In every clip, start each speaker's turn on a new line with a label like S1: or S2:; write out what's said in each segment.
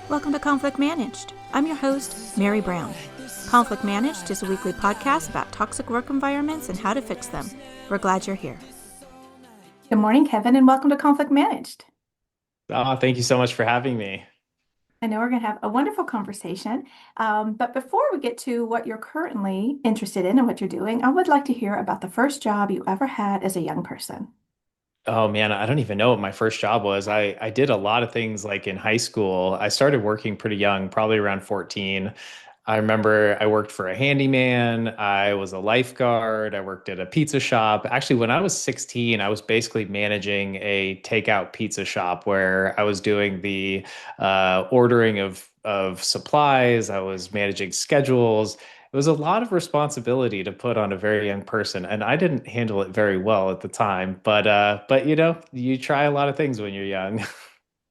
S1: Welcome to Conflict Managed. I'm your host, Mary Brown. Conflict Managed is a weekly podcast about toxic work environments and how to fix them. We're glad you're here. Good morning, Kevin, and welcome to Conflict Managed.
S2: Thank you so much for having me.
S1: I know we're going to have a wonderful conversation. But before we get to what you're currently interested in and what you're doing, I would like to hear about the first job you ever had as a young person.
S2: Oh man, I don't even know what my first job was. I did a lot of things like in high school. I started working pretty young, probably around 14. I remember I worked for a handyman, I was a lifeguard, I worked at a pizza shop. Actually, when I was 16, I was basically managing a takeout pizza shop where I was doing the ordering of supplies, I was managing schedules. It was a lot of responsibility to put on a very young person, and I didn't handle it very well at the time. But you try a lot of things when you're young.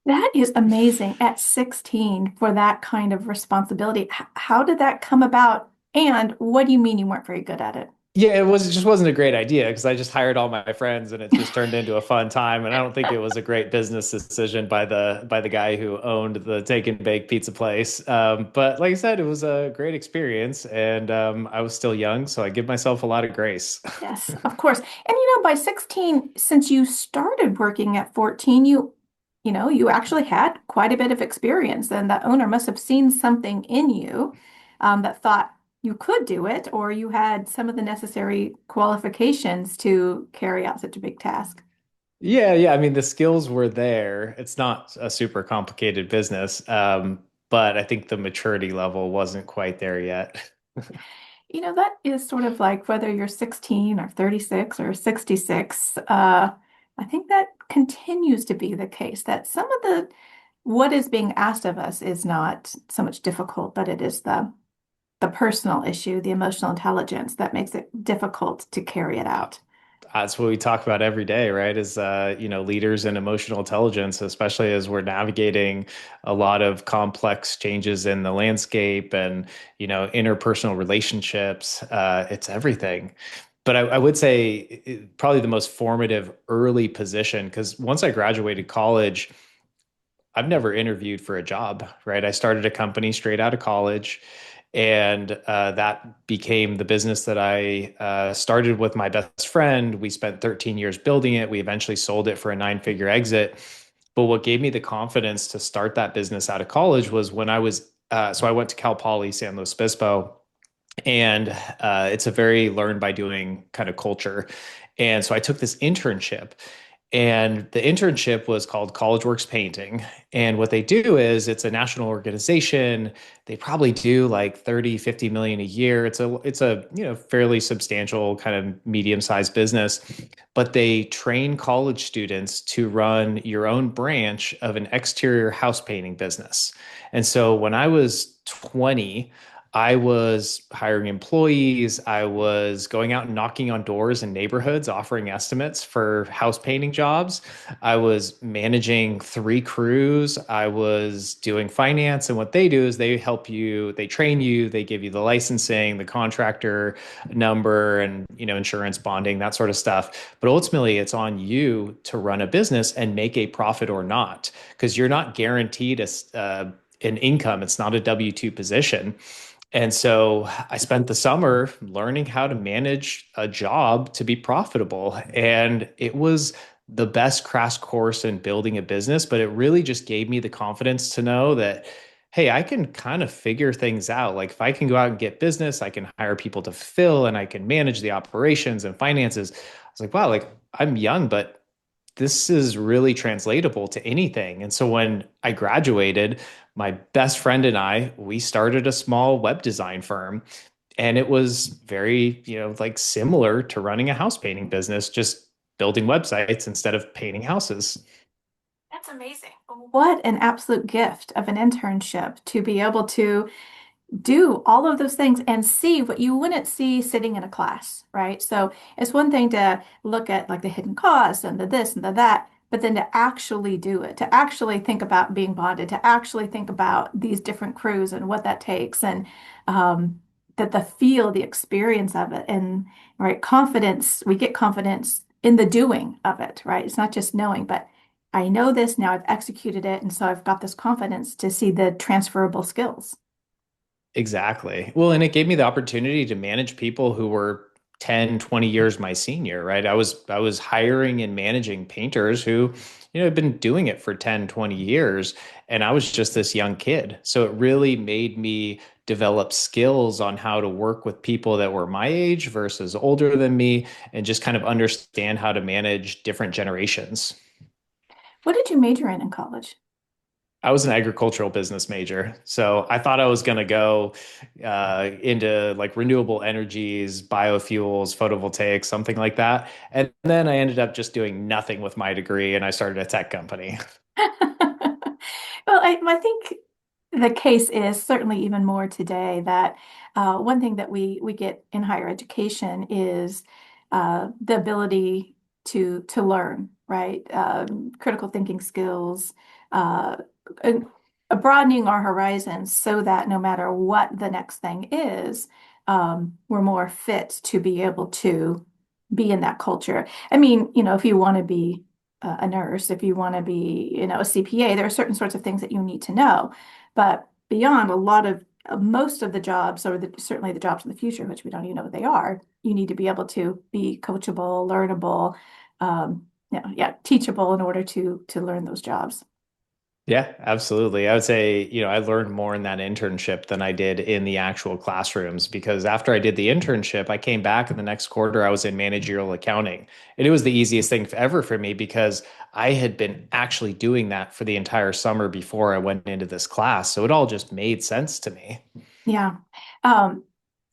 S1: That is amazing at 16 for that kind of responsibility. How did that come about? And what do you mean you weren't very good at it?
S2: Yeah, it just wasn't a great idea because I just hired all my friends and it just turned into a fun time. And I don't think it was a great business decision by the guy who owned the take and bake pizza place. But like I said, it was a great experience, and I was still young, so I give myself a lot of grace.
S1: Yes, of course. And by 16, since you started working at 14, you actually had quite a bit of experience, and the owner must have seen something in you that thought you could do it, or you had some of the necessary qualifications to carry out such a big task.
S2: Yeah. I mean, the skills were there. It's not a super complicated business, but I think the maturity level wasn't quite there yet.
S1: That is sort of like whether you're 16 or 36 or 66. I think that continues to be the case, that some of what is being asked of us is not so much difficult, but it is the personal issue, the emotional intelligence that makes it difficult to carry it out.
S2: That's what we talk about every day, right? Is leaders and emotional intelligence, especially as we're navigating a lot of complex changes in the landscape and interpersonal relationships. It's everything. But I would say probably the most formative early position, because once I graduated college, I've never interviewed for a job, right? I started a company straight out of college, and that became the business that I started with my best friend. We spent 13 years building it. We eventually sold it for a nine-figure exit. But what gave me the confidence to start that business out of college was when so I went to Cal Poly San Luis Obispo, and it's a very learn by doing kind of culture. And so I took this internship, and the internship was called College Works Painting. And what they do is it's a national organization. They probably do like 30, 50 million a year. It's a fairly substantial kind of medium-sized business, but they train college students to run your own branch of an exterior house painting business. And so when I was 20, I was hiring employees. I was going out and knocking on doors in neighborhoods, offering estimates for house painting jobs. I was managing three crews. I was doing finance. And what they do is they help you, they train you, they give you the licensing, the contractor number, and, insurance bonding, that sort of stuff. But ultimately, it's on you to run a business and make a profit or not, because you're not guaranteed an income. It's not a W-2 position. And so I spent the summer learning how to manage a job to be profitable. And it was the best crash course in building a business, but it really just gave me the confidence to know that, hey, I can kind of figure things out. Like if I can go out and get business, I can hire people to fill and I can manage the operations and finances. I was like, wow, like I'm young, but this is really translatable to anything. And so when I graduated, my best friend and we started a small web design firm. And it was very, like similar to running a house painting business, just building websites instead of painting houses.
S1: That's amazing. What an absolute gift of an internship to be able to do all of those things and see what you wouldn't see sitting in a class, right? So it's one thing to look at like the hidden costs and the this and the that, but then to actually do it, to actually think about being bonded, to actually think about these different crews and what that takes, and that the feel, the experience of it, and right, confidence, we get confidence in the doing of it, right? It's not just knowing, but I know this now, I've executed it, and so I've got this confidence to see the transferable skills.
S2: Exactly. Well, and it gave me the opportunity to manage people who were 10, 20 years my senior, right? I was hiring and managing painters who, had been doing it for 10, 20 years, and I was just this young kid. So it really made me develop skills on how to work with people that were my age versus older than me and just kind of understand how to manage different generations.
S1: What did you major in college?
S2: I was an agricultural business major, so I thought I was going to go into like renewable energies, biofuels, photovoltaics, something like that. And then I ended up just doing nothing with my degree, and I started a tech company.
S1: Well, I think the case is certainly even more today that one thing that we get in higher education is the ability to learn, right? Critical thinking skills, uh, and broadening our horizons so that no matter what the next thing is, we're more fit to be able to be in that culture. I mean, if you want to be a nurse, if you want to be, a CPA, there are certain sorts of things that you need to know. But beyond a lot of most of the jobs, or certainly the jobs of the future, which we don't even know what they are, you need to be able to be coachable, learnable, yeah, teachable in order to learn those jobs.
S2: Yeah, absolutely. I would say, I learned more in that internship than I did in the actual classrooms because after I did the internship, I came back in the next quarter, I was in managerial accounting. And it was the easiest thing ever for me because I had been actually doing that for the entire summer before I went into this class. So it all just made sense to me.
S1: Yeah. Um,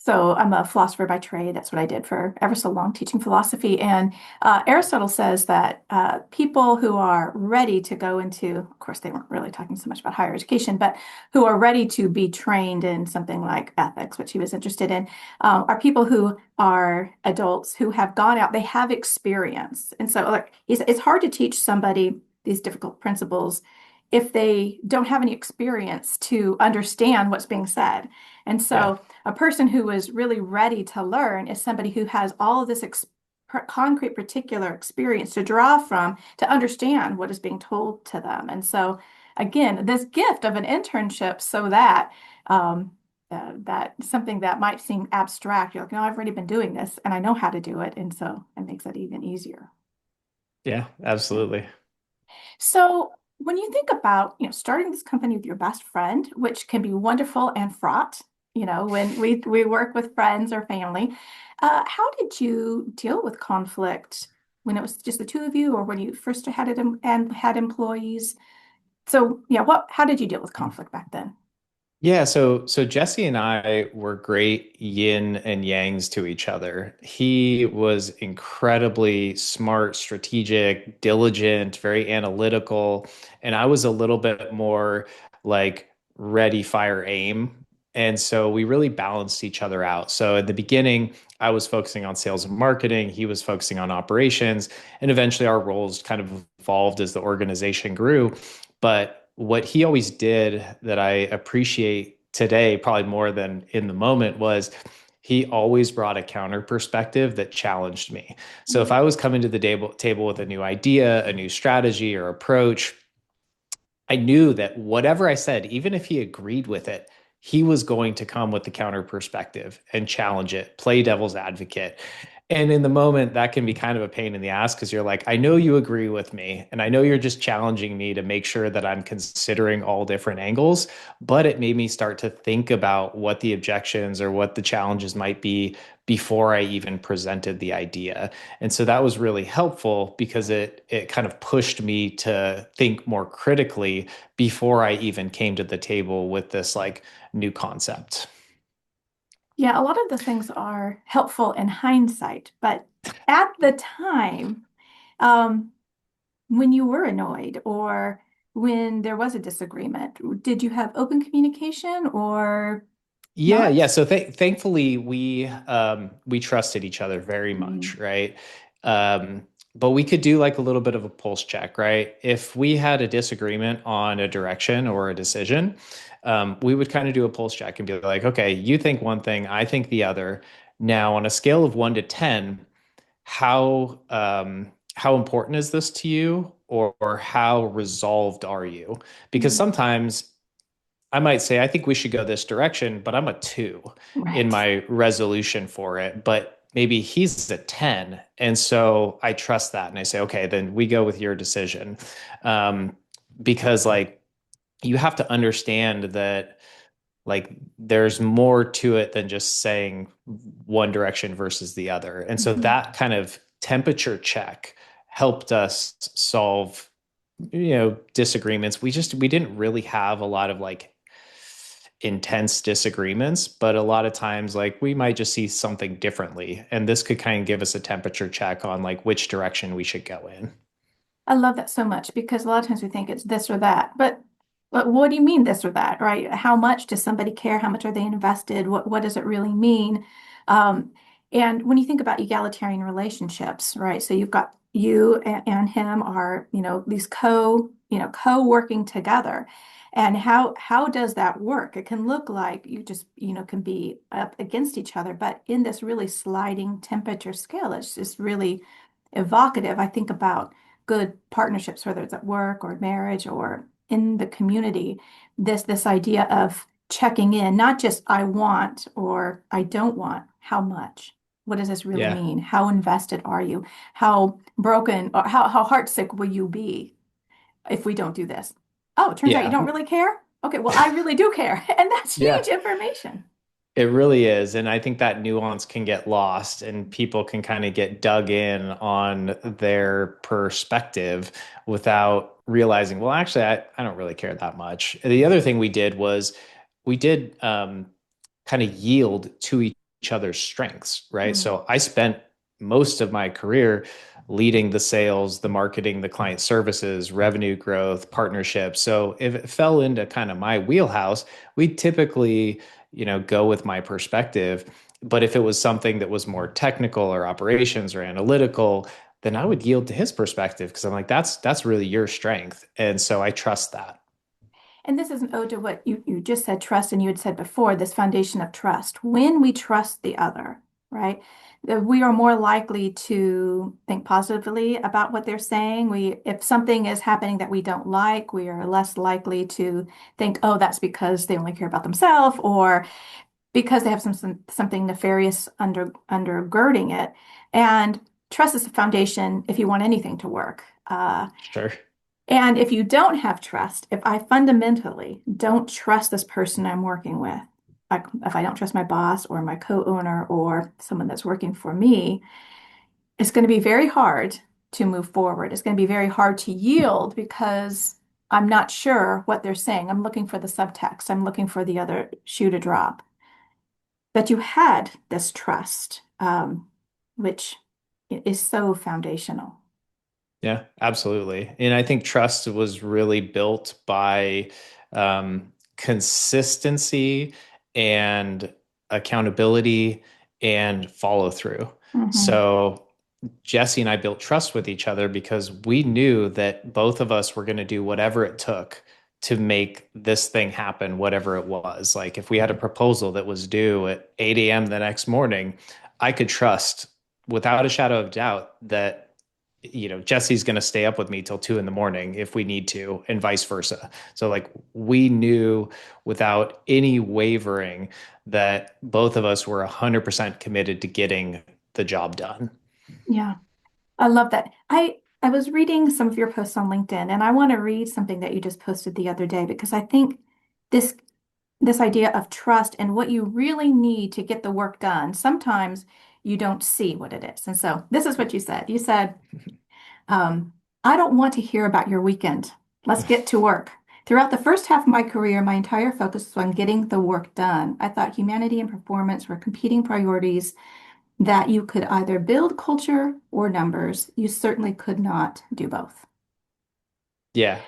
S1: so I'm a philosopher by trade. That's what I did for ever so long, teaching philosophy. And Aristotle says that people who are ready to go into, of course, they weren't really talking so much about higher education, but who are ready to be trained in something like ethics, which he was interested in, are people who are adults who have gone out, they have experience. And so, like, it's hard to teach somebody these difficult principles if they don't have any experience to understand what's being said. And
S2: Yeah.
S1: so a person who is really ready to learn is somebody who has all of this concrete, particular experience to draw from to understand what is being told to them. And so, again, this gift of an internship so that that something that might seem abstract, you're like, no, I've already been doing this and I know how to do it. And so it makes it even easier.
S2: Yeah,
S1: Yeah.
S2: absolutely.
S1: So when you think about, starting this company with your best friend, which can be wonderful and fraught, when we work with friends or family, how did you deal with conflict when it was just the two of you, or when you first had it and had employees? So yeah, how did you deal with conflict back then?
S2: Yeah, so Jesse and I were great yin and yangs to each other. He was incredibly smart, strategic, diligent, very analytical, and I was a little bit more like ready, fire, aim. And so we really balanced each other out. So at the beginning, I was focusing on sales and marketing, he was focusing on operations, and eventually our roles kind of evolved as the organization grew. But what he always did that I appreciate today, probably more than in the moment, was he always brought a counter perspective that challenged me. So if
S1: Mhm.
S2: I was coming to the table with a new idea, a new strategy or approach, I knew that whatever I said, even if he agreed with it, he was going to come with the counter perspective and challenge it, play devil's advocate. And in the moment, that can be kind of a pain in the ass because you're like, I know you agree with me, and I know you're just challenging me to make sure that I'm considering all different angles. But it made me start to think about what the objections or what the challenges might be before I even presented the idea. And so that was really helpful because it kind of pushed me to think more critically before I even came to the table with this like new concept.
S1: Yeah, a lot of those things are helpful in hindsight, but at the time, um, when you were annoyed or when there was a disagreement, did you have open communication or
S2: Yeah, yeah.
S1: not?
S2: So thankfully we trusted each other very much,
S1: Mm.
S2: right? Um, but we could do like a little bit of a pulse check, right? If we had a disagreement on a direction or a decision, we would kind of do a pulse check and be like, okay, you think one thing, I think the other. Now, on a scale of 1 to 10, how important is this to you? or how resolved are you? Because
S1: Mhm.
S2: sometimes I might say, I think we should go this direction, but I'm a two in
S1: Right.
S2: my resolution for it. But maybe he's a 10. And so I trust that. And I say, okay, then we go with your decision. Um, because like you have to understand that like there's more to it than just saying one direction versus the other. And so
S1: Mhm.
S2: that kind of temperature check helped us solve, disagreements. We didn't really have a lot of like intense disagreements, but a lot of times like we might just see something differently. And this could kind of give us a temperature check on like which direction we should go in.
S1: I love that so much because a lot of times we think it's this or that, but what do you mean this or that, right? How much does somebody care? How much are they invested? What does it really mean? Um, and when you think about egalitarian relationships, right? So you've got you and him are, these co-working together. And how does that work? It can look like you just, can be up against each other, but in this really sliding temperature scale, it's just really evocative. I think about good partnerships, whether it's at work or marriage or in the community, this idea of checking in, not just I want or I don't want, how much? What does this really
S2: Yeah.
S1: mean? How invested are you? How broken or how heartsick will you be if we don't do this? Oh, it turns out you
S2: Yeah.
S1: don't really care? Okay, well, I really do care. And that's
S2: Yeah.
S1: huge information.
S2: It really is. And I think that nuance can get lost and people can kind of get dug in on their perspective without realizing, well, actually, I don't really care that much. The other thing we did was we did kind of yield to each other's strengths, right?
S1: Mm,
S2: So I spent most of my career leading the sales, the marketing, the client services, revenue growth, partnerships. So if it fell into kind of my wheelhouse, we typically, go with my perspective. But if it was something that was more technical or operations or analytical, then I would yield to his perspective because I'm like, that's really your strength. And so I trust that.
S1: And this is an ode to what you just said, trust, and you had said before, this foundation of trust. When we trust the other, right, we are more likely to think positively about what they're saying. If something is happening that we don't like, we are less likely to think, oh, that's because they only care about themselves or because they have something nefarious undergirding it. And trust is the foundation if you want anything to work.
S2: Sure.
S1: And if you don't have trust, if I fundamentally don't trust this person I'm working with, like if I don't trust my boss or my co-owner or someone that's working for me, it's going to be very hard to move forward. It's going to be very hard to yield because I'm not sure what they're saying. I'm looking for the subtext. I'm looking for the other shoe to drop. But you had this trust, which is so foundational.
S2: Yeah, absolutely. And I think trust was really built by consistency and accountability and follow through.
S1: Hmm.
S2: So Jesse and I built trust with each other because we knew that both of us were going to do whatever it took to make this thing happen, whatever it was. Like if we had a proposal that was due at 8 a.m. the next morning, I could trust without a shadow of doubt that Jesse's going to stay up with me till 2 in the morning if we need to, and vice versa. So, like, we knew without any wavering that both of us were 100% committed to getting the job done.
S1: Yeah. I love that. I was reading some of your posts on LinkedIn, and I want to read something that you just posted the other day because I think this this idea of trust and what you really need to get the work done, sometimes you don't see what it is. And so this is what you said. You said, I don't want to hear about your weekend. Let's get to work. Throughout the first half of my career, my entire focus was on getting the work done. I thought humanity and performance were competing priorities that you could either build culture or numbers. You certainly could not do both.
S2: Yeah.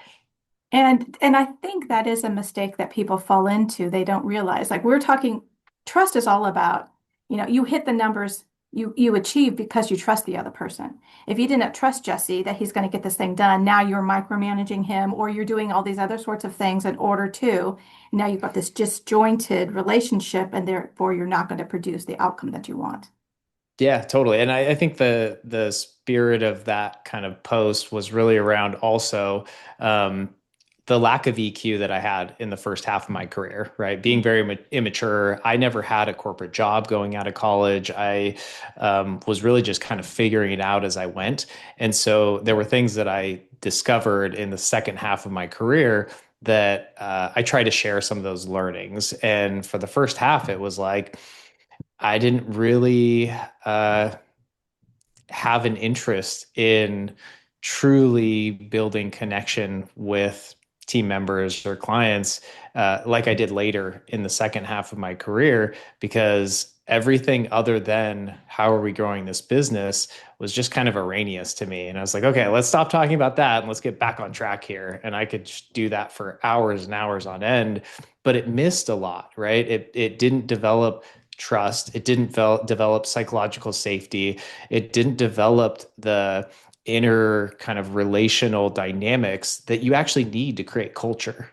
S1: And I think that is a mistake that people fall into. They don't realize. Like we're talking, trust is all about, you hit the numbers you achieve because you trust the other person. If you didn't trust Jesse that he's going to get this thing done, now you're micromanaging him or you're doing all these other sorts of things in order to. Now you've got this disjointed relationship and therefore you're not going to produce the outcome that you want.
S2: Yeah, totally. And I think the spirit of that kind of post was really around also um, the lack of EQ that I had in the first half of my career, right? Being very immature. I never had a corporate job going out of college. I was really just kind of figuring it out as I went. And so there were things that I discovered in the second half of my career that I try to share some of those learnings. And for the first half, it was like, I didn't really uh, have an interest in truly building connection with team members or clients like I did later in the second half of my career, because everything other than how are we growing this business was just kind of erroneous to me. And I was like, okay, let's stop talking about that and let's get back on track here. And I could just do that for hours and hours on end, but it missed a lot, right? It didn't develop trust. It didn't develop psychological safety. It didn't develop the inner kind of relational dynamics that you actually need to create culture.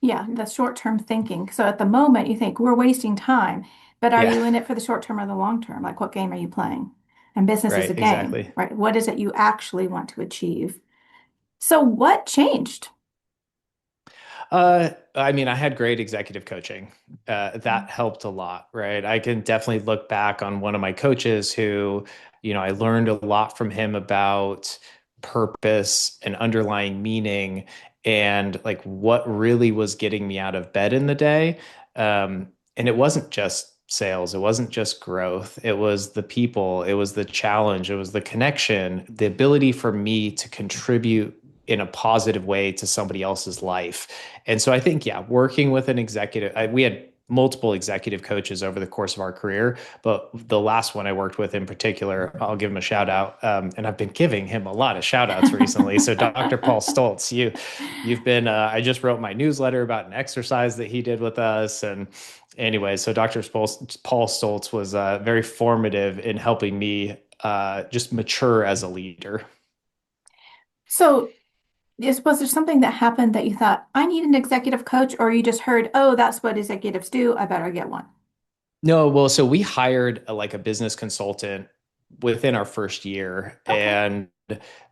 S1: Yeah, the short-term thinking. So at the moment, you think we're wasting time, but are
S2: Yeah,
S1: you in it for the short term or the long term? Like, what game are you playing? And business is a
S2: right,
S1: game,
S2: exactly.
S1: right? What is it you actually want to achieve? So what changed?
S2: I mean, I had great executive coaching. That helped a lot, right? I can definitely look back on one of my coaches who, I learned a lot from him about purpose and underlying meaning and like what really was getting me out of bed in the day. And it wasn't just sales, it wasn't just growth, it was the people, it was the challenge, it was the connection, the ability for me to contribute in a positive way to somebody else's life. And so I think, yeah, working with an executive, we had multiple executive coaches over the course of our career, but the last one I worked with in particular, I'll give him a shout out. And I've been giving him a lot of shout outs recently. So Dr. Paul Stoltz, you've been, I just wrote my newsletter about an exercise that he did with us. And anyway, so Paul Stoltz was very formative in helping me just mature as a leader.
S1: So was there something that happened that you thought, I need an executive coach, or you just heard, oh, that's what executives do, I better get one?
S2: No, well, so we hired like a business consultant within our first year,
S1: Okay.
S2: and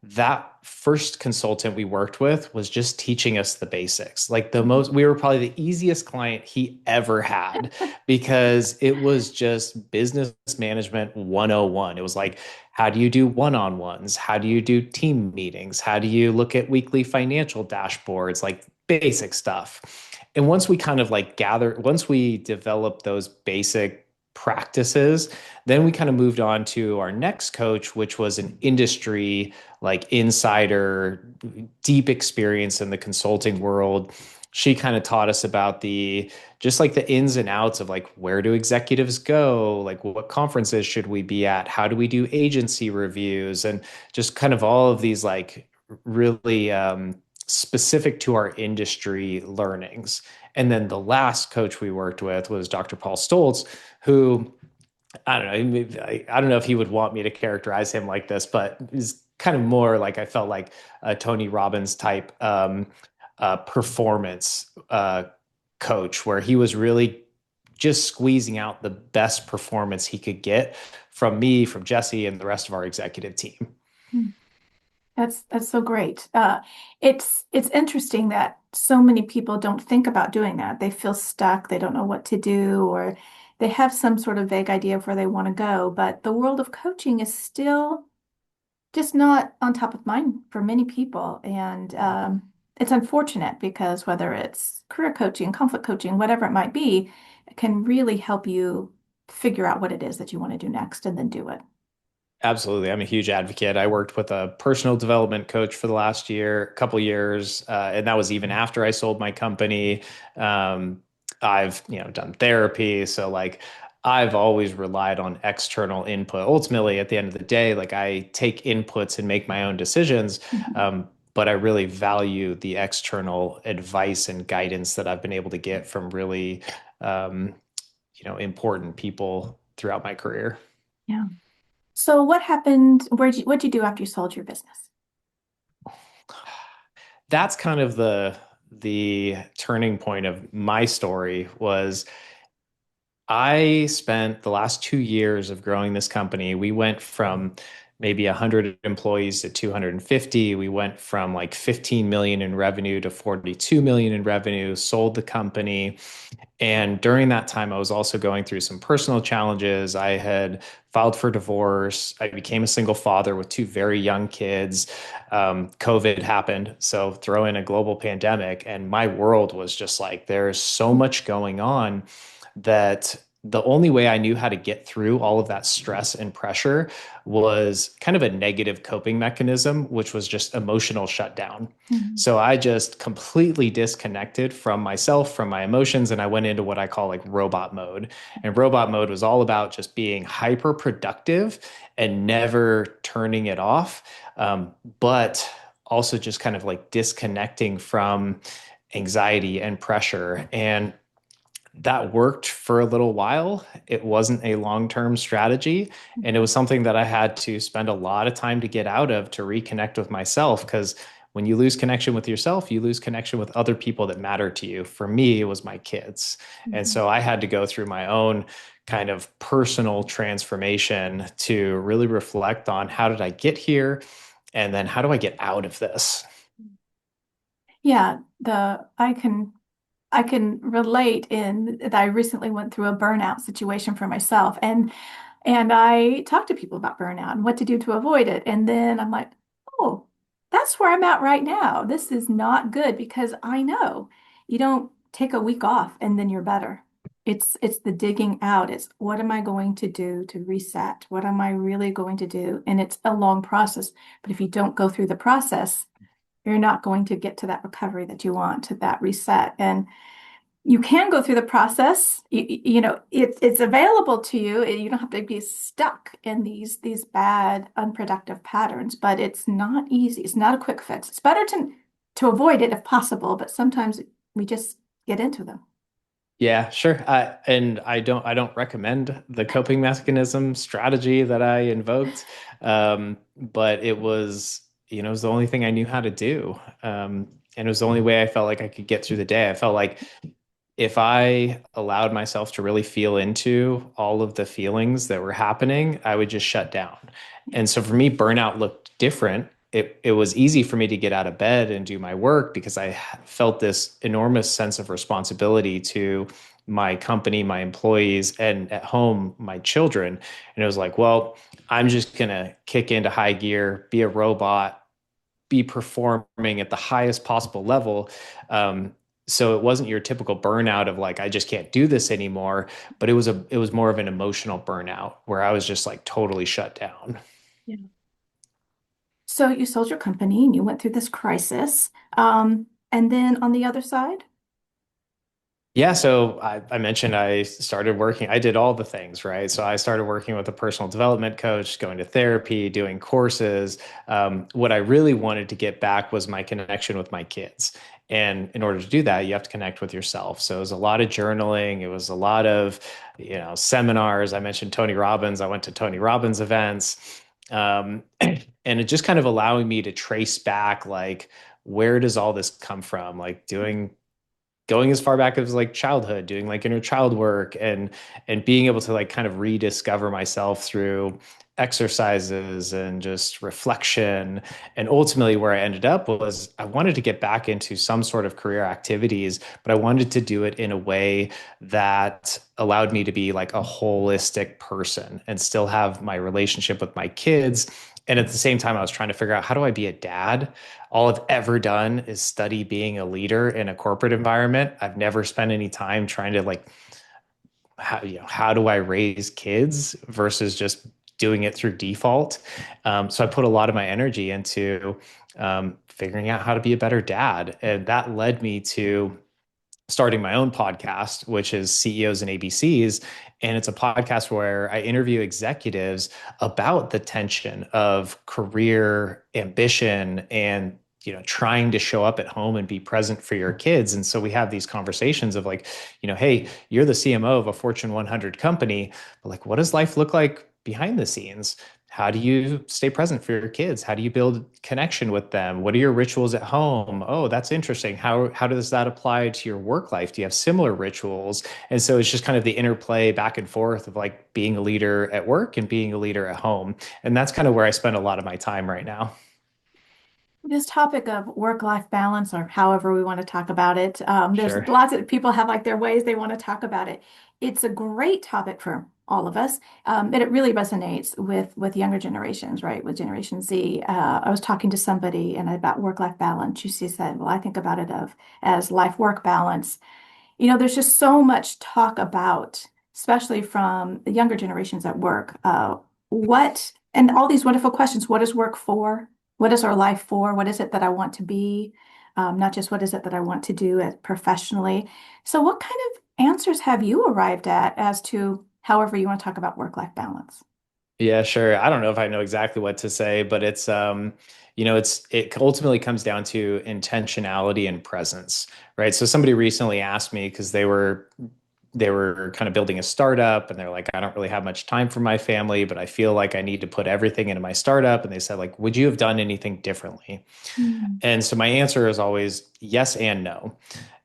S2: that first consultant we worked with was just teaching us the basics. Like we were probably the easiest client he ever had because it was just business management 101. It was like, how do you do one-on-ones? How do you do team meetings? How do you look at weekly financial dashboards? Like basic stuff. And once we developed those basic practices, then we kind of moved on to our next coach, which was an industry like insider, deep experience in the consulting world. She kind of taught us about just like the ins and outs of like, where do executives go? Like, what conferences should we be at? How do we do agency reviews? And just kind of all of these like really specific to our industry learnings. And then the last coach we worked with was Dr. Paul Stoltz, who I don't know, I don't know if he would want me to characterize him like this, but is kind of more like I felt like a Tony Robbins type performance coach, where he was really just squeezing out the best performance he could get from me, from Jesse, and the rest of our executive team.
S1: That's so great. It's interesting that so many people don't think about doing that. They feel stuck, they don't know what to do, or they have some sort of vague idea of where they want to go. But the world of coaching is still just not on top of mind for many people. And it's unfortunate because whether it's career coaching, conflict coaching, whatever it might be, it can really help you figure out what it is that you want to do next and then do it.
S2: Absolutely. I'm a huge advocate. I worked with a personal development coach for the last couple years, and that was even after I sold my company. I've, done therapy. So like I've always relied on external input. Ultimately, at the end of the day, like I take inputs and make my own decisions.
S1: Mhm.
S2: But I really value the external advice and guidance that I've been able to get from really, um, important people throughout my career.
S1: Yeah. So what happened? What'd you do after you sold your business?
S2: That's kind of the turning point of my story was I spent the last 2 years of growing this company. We went from maybe 100 employees to 250. We went from like 15 million in revenue to 42 million in revenue, sold the company. And during that time, I was also going through some personal challenges. I had filed for divorce. I became a single father with two very young kids. COVID happened. So throw in a global pandemic, and my world was just like, there's so much going on that the only way I knew how to get through all of that stress and pressure was kind of a negative coping mechanism, which was just emotional shutdown.
S1: Mhm.
S2: So I just completely disconnected from myself, from my emotions, and I went into what I call like robot mode. And robot mode was all about just being hyper productive and never turning it off, but also just kind of like disconnecting from anxiety and pressure. And that worked for a little while. It wasn't a long-term strategy, and it was something that I had to spend a lot of time to get out of to reconnect with myself. Because when you lose connection with yourself, you lose connection with other people that matter to you. For me, it was my kids. And
S1: Mhm.
S2: so I had to go through my own kind of personal transformation to really reflect on how did I get here? And then how do I get out of this?
S1: Yeah, the I can relate in that I recently went through a burnout situation for myself, and I talk to people about burnout and what to do to avoid it. And then I'm like, oh, that's where I'm at right now. This is not good because I know you don't take a week off and then you're better. It's the digging out. It's what am I going to do to reset? What am I really going to do? And it's a long process. But if you don't go through the process, you're not going to get to that recovery that you want, to that reset. And you can go through the process. It's available to you. You don't have to be stuck in these bad, unproductive patterns, but it's not easy. It's not a quick fix. It's better to avoid it if possible, but sometimes we just get into them.
S2: Yeah, sure. And I don't recommend the coping mechanism strategy that I invoked. But it was, it was the only thing I knew how to do. And it was the only way I felt like I could get through the day. I felt like if I allowed myself to really feel into all of the feelings that were happening, I would just shut down. And so for me, burnout looked different. It was easy for me to get out of bed and do my work because I felt this enormous sense of responsibility to my company, my employees, and at home, my children. And it was like, well, I'm just gonna kick into high gear, be a robot, be performing at the highest possible level. So it wasn't your typical burnout of like, I just can't do this anymore, but it was more of an emotional burnout where I was just like totally shut down.
S1: Yeah. So you sold your company and you went through this crisis. And then on the other side,
S2: Yeah, so I mentioned I started working. I did all the things, right? So I started working with a personal development coach, going to therapy, doing courses. What I really wanted to get back was my connection with my kids. And in order to do that, you have to connect with yourself. So it was a lot of journaling. It was a lot of, seminars. I mentioned Tony Robbins. I went to Tony Robbins events. And it just kind of allowing me to trace back, like, where does all this come from? Like doing going as far back as like childhood, doing like inner child work and being able to like kind of rediscover myself through exercises and just reflection. And ultimately where I ended up was I wanted to get back into some sort of career activities, but I wanted to do it in a way that allowed me to be like a holistic person and still have my relationship with my kids. And at the same time, I was trying to figure out, how do I be a dad? All I've ever done is study being a leader in a corporate environment. I've never spent any time trying to like, how do I raise kids versus just doing it through default. So I put a lot of my energy into figuring out how to be a better dad. And that led me to starting my own podcast, which is CEOs and ABCs. And it's a podcast where I interview executives about the tension of career ambition and trying to show up at home and be present for your kids. And so we have these conversations of like, hey, you're the CMO of a Fortune 100 company, but like, what does life look like behind the scenes? How do you stay present for your kids? How do you build connection with them? What are your rituals at home? Oh, that's interesting. How does that apply to your work life? Do you have similar rituals? And so it's just kind of the interplay back and forth of like being a leader at work and being a leader at home. And that's kind of where I spend a lot of my time right now.
S1: This topic of work-life balance, or however we want to talk about it, there's
S2: Sure.
S1: lots of people have like their ways they want to talk about it. It's a great topic for all of us, and it really resonates with younger generations, right? With Generation Z. I was talking to somebody and about work-life balance. She said, "Well, I think about it of as life-work balance." There's just so much talk about, especially from the younger generations at work, and all these wonderful questions. What is work for? What is our life for? What is it that I want to be? Not just what is it that I want to do professionally. So, what kind of answers have you arrived at as to however you want to talk about work-life balance?
S2: Yeah, sure. I don't know if I know exactly what to say, but it ultimately comes down to intentionality and presence, right? So somebody recently asked me because they were kind of building a startup and they're like, I don't really have much time for my family, but I feel like I need to put everything into my startup. And they said, like, would you have done anything differently?
S1: Mm.
S2: And so my answer is always yes and no.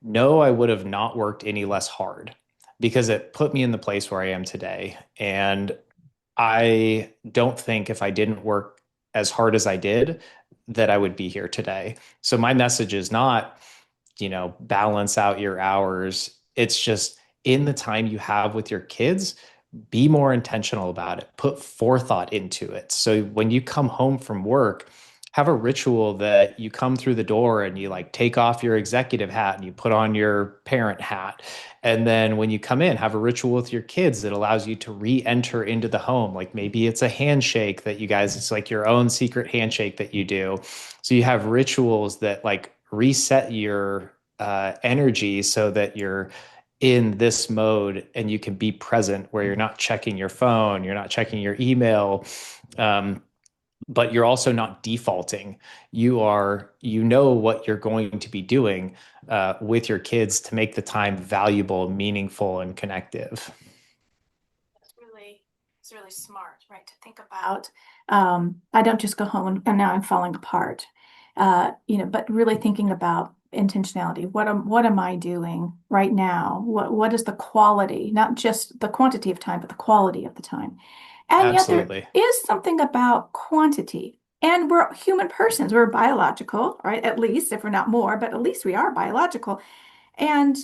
S2: No, I would have not worked any less hard because it put me in the place where I am today. And I don't think if I didn't work as hard as I did, that I would be here today. So my message is not, balance out your hours. It's just in the time you have with your kids, be more intentional about it. Put forethought into it. So when you come home from work, have a ritual that you come through the door and you like take off your executive hat and you put on your parent hat. And then when you come in, have a ritual with your kids that allows you to re-enter into the home. Like maybe it's a handshake that you guys, it's like your own secret handshake that you do. So you have rituals that like reset your energy so that you're in this mode and you can be present where you're not checking your phone, you're not checking your email, um, but you're also not defaulting. You know what you're going to be doing with your kids to make the time valuable, meaningful, and connective.
S1: It's really smart, right? To think about, I don't just go home and now I'm falling apart. But really thinking about intentionality. What am I doing right now? What is the quality, not just the quantity of time, but the quality of the time? And yet there
S2: Absolutely.
S1: is something about quantity. And we're human persons. We're biological, right? At least if we're not more, but at least we are biological. And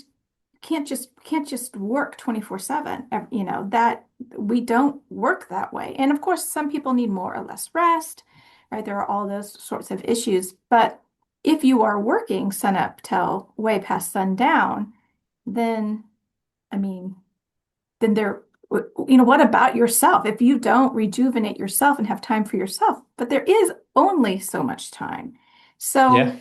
S1: can't just work 24/7. That we don't work that way. And of course, some people need more or less rest, right? There are all those sorts of issues. But if you are working sun up till way past sundown, then I mean, then what about yourself? If you don't rejuvenate yourself and have time for yourself, but there is only so much time.
S2: Yeah.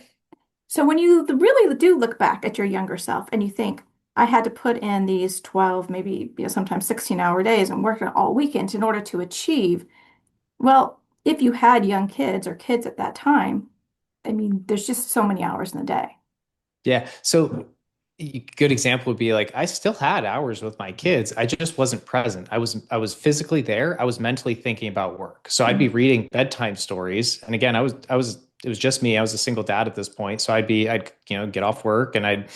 S1: So when you really do look back at your younger self and you think, I had to put in these 12, maybe sometimes 16-hour days and work it all weekends in order to achieve, well, if you had young kids or kids at that time, I mean, there's just so many hours in the day.
S2: Yeah. So a good example would be like I still had hours with my kids. I just wasn't present. I was physically there. I was mentally thinking about work. So I'd be
S1: Mm.
S2: reading bedtime stories. And again, I was it was just me. I was a single dad at this point. So I'd get off work and I'd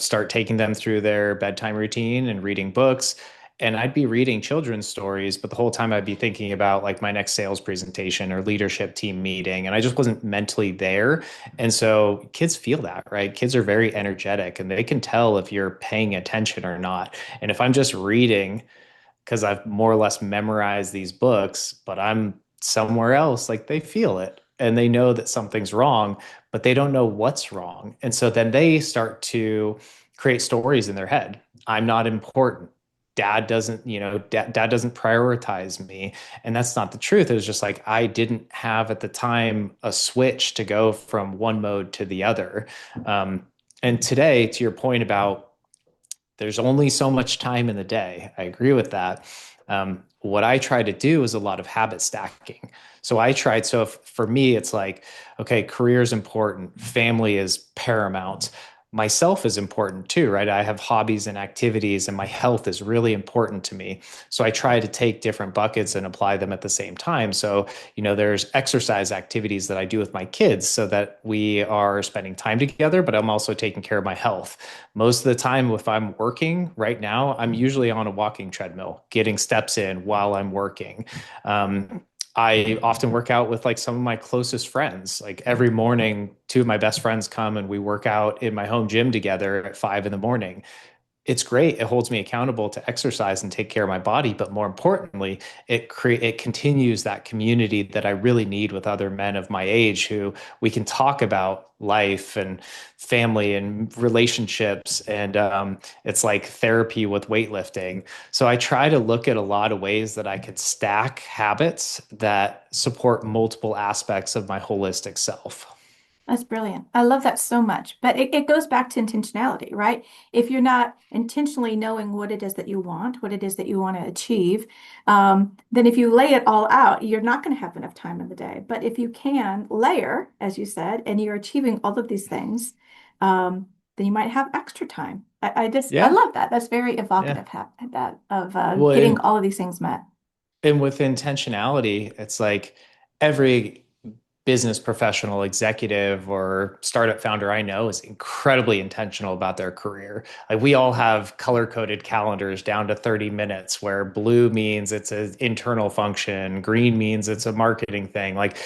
S2: start taking them through their bedtime routine and reading books. And I'd be reading children's stories, but the whole time I'd be thinking about like my next sales presentation or leadership team meeting. And I just wasn't mentally there. And so kids feel that, right? Kids are very energetic and they can tell if you're paying attention or not. And if I'm just reading because I've more or less memorized these books, but I'm somewhere else, like they feel it and they know that something's wrong, but they don't know what's wrong. And so then they start to create stories in their head. I'm not important. Dad doesn't prioritize me. And that's not the truth. It was just like I didn't have at the time a switch to go from one mode to the other. Um, and today, to your point about there's only so much time in the day. I agree with that. What I try to do is a lot of habit stacking. So for me, it's like, okay, career is important, family is paramount. myself is important too, right? I have hobbies and activities, and my health is really important to me. So I try to take different buckets and apply them at the same time. So, there's exercise activities that I do with my kids so that we are spending time together, but I'm also taking care of my health. Most of the time, if I'm working right now, I'm usually on a walking treadmill, getting steps in while I'm working. I often work out with like some of my closest friends. Like every morning, two of my best friends come and we work out in my home gym together at 5 in the morning. It's great. It holds me accountable to exercise and take care of my body, but more importantly, it continues that community that I really need with other men of my age who we can talk about life and family and relationships, and it's like therapy with weightlifting. So I try to look at a lot of ways that I could stack habits that support multiple aspects of my holistic self.
S1: That's brilliant. I love that so much. But it goes back to intentionality, right? If you're not intentionally knowing what it is that you want, what it is that you want to achieve, then if you lay it all out, you're not going to have enough time in the day. But if you can layer, as you said, and you're achieving all of these things, then you might have extra time. I
S2: Yeah,
S1: love that. That's very
S2: yeah.
S1: evocative, that of
S2: Well,
S1: getting all of these things met.
S2: and with intentionality, it's like every business professional, executive, or startup founder I know is incredibly intentional about their career. Like we all have color coded calendars down to 30 minutes where blue means it's an internal function, green means it's a marketing thing. Like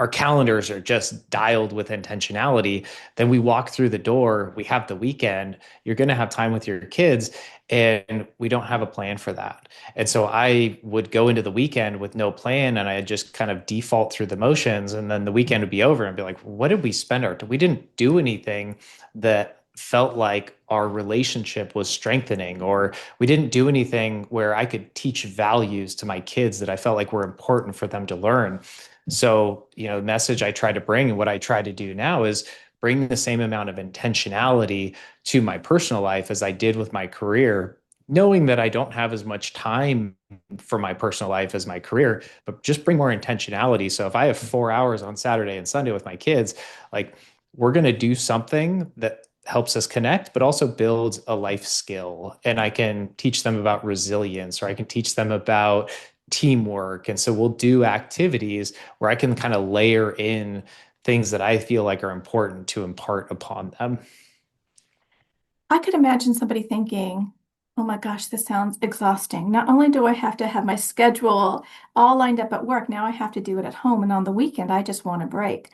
S2: our calendars are just dialed with intentionality. Then we walk through the door, we have the weekend, you're going to have time with your kids, and we don't have a plan for that. And so I would go into the weekend with no plan and I just kind of default through the motions. And then the weekend would be over and be like, what did we spend our time? We didn't do anything that felt like our relationship was strengthening, or we didn't do anything where I could teach values to my kids that I felt like were important for them to learn. So, the message I try to bring and what I try to do now is bring the same amount of intentionality to my personal life as I did with my career, knowing that I don't have as much time for my personal life as my career, but just bring more intentionality. So if I have 4 hours on Saturday and Sunday with my kids, like we're going to do something that helps us connect, but also builds a life skill. And I can teach them about resilience, or I can teach them about teamwork. And so we'll do activities where I can kind of layer in things that I feel like are important to impart upon them.
S1: I could imagine somebody thinking, oh my gosh, this sounds exhausting. Not only do I have to have my schedule all lined up at work, now I have to do it at home. And on the weekend, I just want a break.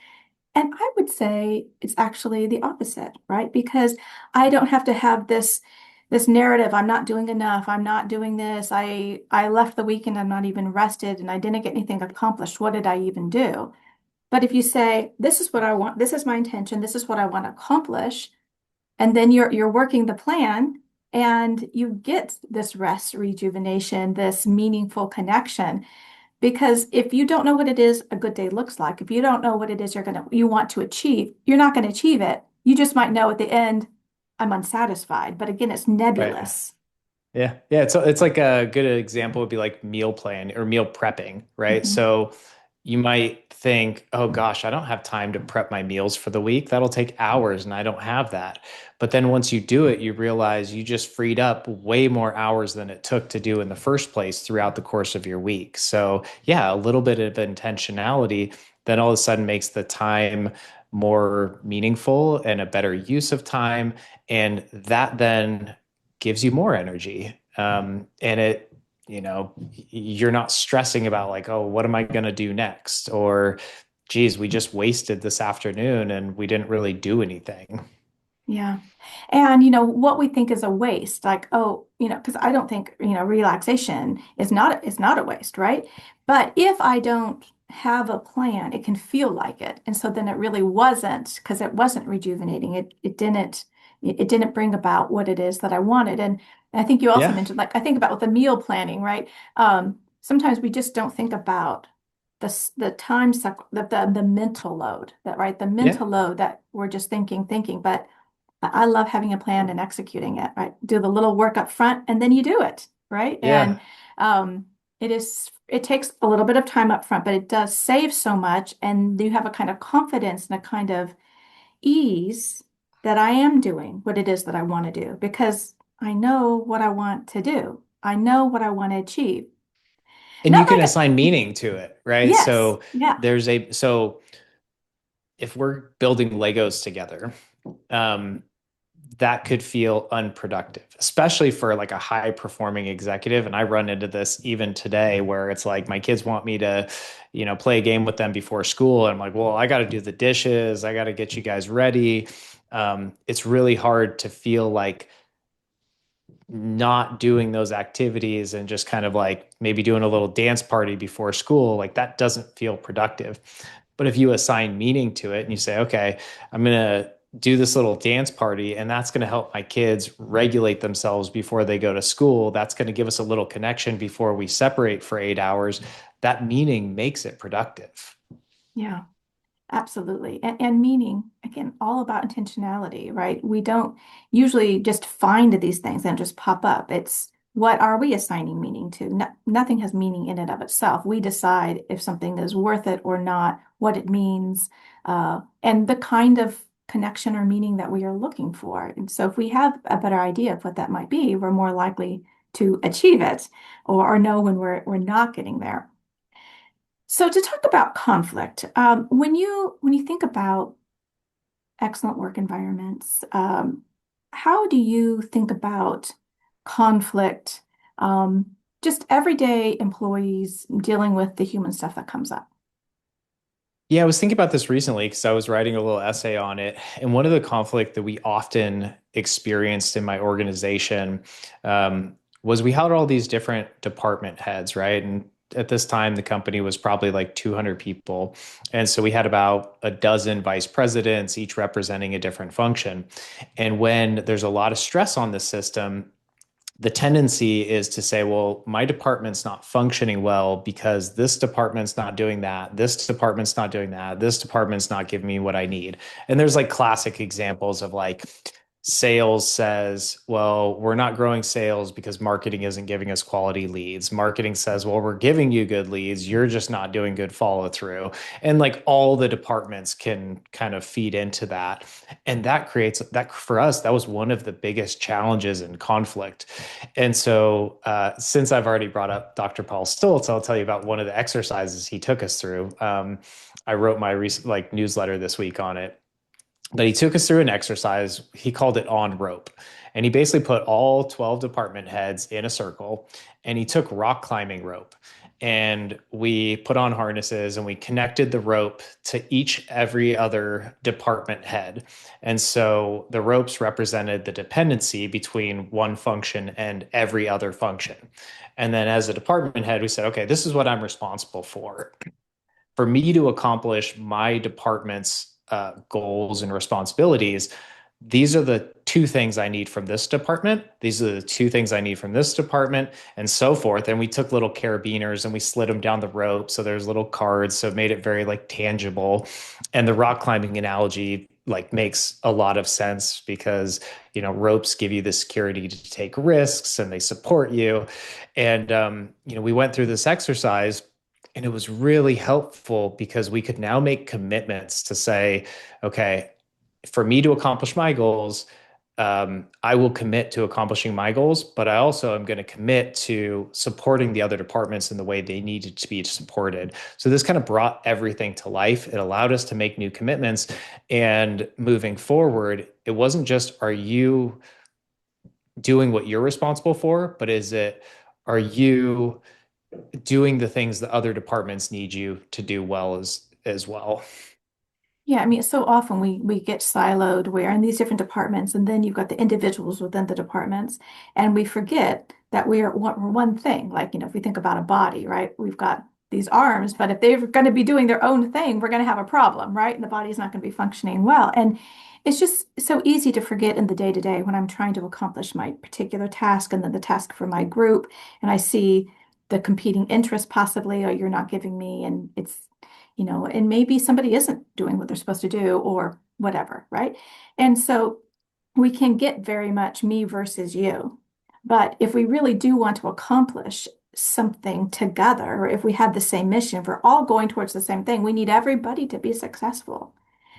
S1: And I would say it's actually the opposite, right? Because I don't have to have this narrative, I'm not doing enough, I'm not doing this. I left the weekend, I'm not even rested, and I didn't get anything accomplished. What did I even do? But if you say, this is what I want, this is my intention, this is what I want to accomplish, and then you're working the plan and you get this rest, rejuvenation, this meaningful connection. Because if you don't know what it is a good day looks like, if you don't know what it is you want to achieve, you're not going to achieve it. You just might know at the end, I'm unsatisfied. But again, it's
S2: Right.
S1: nebulous.
S2: Yeah. Yeah. It's like a good example would be like meal plan or meal prepping, right?
S1: Mhm.
S2: So you might think, oh gosh, I don't have time to prep my meals for the week. That'll take hours and I don't have that. But then once you do it, you realize you just freed up way more hours than it took to do in the first place throughout the course of your week. So yeah, a little bit of intentionality then all of a sudden makes the time more meaningful and a better use of time. And that then gives you more energy. And you're not stressing about like, oh, what am I going to do next? Or, geez, we just wasted this afternoon and we didn't really do anything.
S1: Yeah. And what we think is a waste, like, oh, because I don't think, relaxation is not a waste, right? But if I don't have a plan, it can feel like it. And so then it really wasn't because it wasn't rejuvenating. It didn't bring about what it is that I wanted. And I think you also
S2: Yeah.
S1: mentioned, like, I think about with the meal planning, right? Sometimes we just don't think about the time the mental load that right the
S2: Yeah.
S1: mental load that we're just thinking, but I love having a plan and executing it, right? Do the little work up front and then you do it, right? And
S2: Yeah.
S1: um, it takes a little bit of time up front, but it does save so much. And you have a kind of confidence and a kind of ease that I am doing what it is that I want to do because I know what I want to do. I know what I want to achieve.
S2: And you
S1: Not
S2: can
S1: like,
S2: assign meaning to it, right?
S1: yes,
S2: So
S1: yeah,
S2: so if we're building Legos together, um, that could feel unproductive, especially for like a high performing executive. And I run into this even today where it's like my kids want me to, play a game with them before school. And I'm like, well, I got to do the dishes. I got to get you guys ready. It's really hard to feel like not doing those activities and just kind of like maybe doing a little dance party before school, like that doesn't feel productive. But if you assign meaning to it and you say, okay, I'm going to do this little dance party and that's going to help my kids regulate themselves before they go to school. That's going to give us a little connection before we separate for 8 hours. That meaning makes it productive.
S1: yeah. Absolutely. And meaning, again, all about intentionality, right? We don't usually just find these things and just pop up. It's what are we assigning meaning to? No, nothing has meaning in and of itself. We decide if something is worth it or not, what it means, and the kind of connection or meaning that we are looking for. And so if we have a better idea of what that might be, we're more likely to achieve it or know when we're not getting there. So to talk about conflict, when you think about excellent work environments, how do you think about conflict, just everyday employees dealing with the human stuff that comes up?
S2: Yeah, I was thinking about this recently because I was writing a little essay on it. And one of the conflict that we often experienced in my organization was we had all these different department heads, right? And at this time, the company was probably like 200 people. And so we had about a dozen vice presidents, each representing a different function. And when there's a lot of stress on the system, the tendency is to say, well, my department's not functioning well because this department's not doing that. This department's not doing that. This department's not giving me what I need. And there's like classic examples of like sales says, well, we're not growing sales because marketing isn't giving us quality leads. Marketing says, well, we're giving you good leads. You're just not doing good follow through. And like all the departments can kind of feed into that. And that creates that for us, that was one of the biggest challenges and conflict. And so, since I've already brought up Dr. Paul Stoltz, I'll tell you about one of the exercises he took us through. I wrote my recent like newsletter this week on it, but he took us through an exercise. He called it on rope. And he basically put all 12 department heads in a circle and he took rock climbing rope. And we put on harnesses and we connected the rope to every other department head. And so the ropes represented the dependency between one function and every other function. And then as a department head, we said, okay, this is what I'm responsible for. For me to accomplish my department's goals and responsibilities, these are the two things I need from this department. These are the two things I need from this department, and so forth. And we took little carabiners and we slid them down the rope. So there's little cards. So it made it very like tangible. And the rock climbing analogy like makes a lot of sense because ropes give you the security to take risks and they support you. And we went through this exercise and it was really helpful because we could now make commitments to say, okay, for me to accomplish my goals, I will commit to accomplishing my goals, but I also am going to commit to supporting the other departments in the way they needed to be supported. So this kind of brought everything to life. It allowed us to make new commitments. And moving forward, it wasn't just, are you doing what you're responsible for, but are you doing the things that other departments need you to do well as well?
S1: Yeah, I mean, so often we get siloed where in these different departments, and then you've got the individuals within the departments, and we forget that we're one thing. Like, if we think about a body, right? We've got these arms, but if they're going to be doing their own thing, we're going to have a problem, right? And the body's not going to be functioning well. And it's just so easy to forget in the day to day when I'm trying to accomplish my particular task and then the task for my group, and I see the competing interests possibly, or you're not giving me, and and maybe somebody isn't doing what they're supposed to do or whatever, right? And so we can get very much me versus you. But if we really do want to accomplish something together, or if we have the same mission, if we're all going towards the same thing, we need everybody to be successful.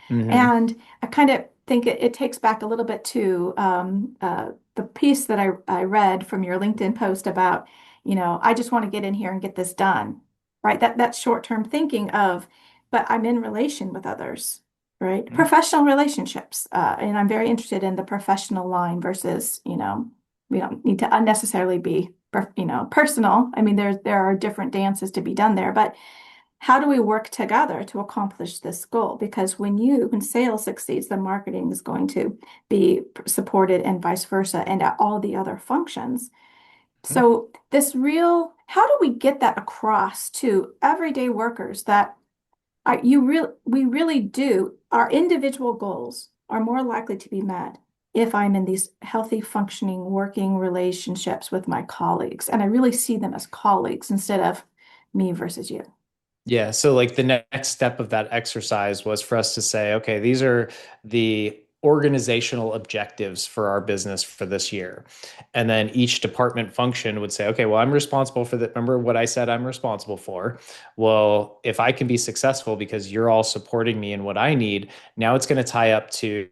S2: Hmm.
S1: And I kind of think it takes back a little bit to the piece that I read from your LinkedIn post about, I just want to get in here and get this done, right? That's short-term thinking of, but I'm in relation with others, right?
S2: Mhm.
S1: Professional relationships, and I'm very interested in the professional line versus, we don't need to unnecessarily be, personal. I mean, there are different dances to be done there, but how do we work together to accomplish this goal? Because when sales succeeds, then marketing is going to be supported and vice versa, and at all the other functions. So how do we get that across to everyday workers that we really do, our individual goals are more likely to be met if I'm in these healthy, functioning, working relationships with my colleagues, and I really see them as colleagues instead of me versus you.
S2: Yeah, so like the next step of that exercise was for us to say, okay, these are the organizational objectives for our business for this year. And then each department function would say, okay, well, I'm responsible for that. Remember what I said I'm responsible for? Well, if I can be successful because you're all supporting me in what I need, now it's going to tie up to,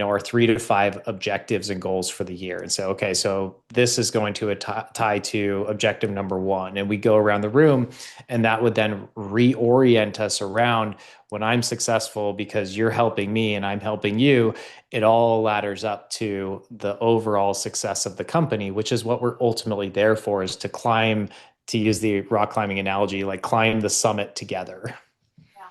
S2: our 3 to 5 objectives and goals for the year. And so, okay, so this is going to tie to objective number one. And we go around the room and that would then reorient us around when I'm successful because you're helping me and I'm helping you. It all ladders up to the overall success of the company, which is what we're ultimately there for, is to climb, to use the rock climbing analogy, like climb the summit together.
S1: Yeah.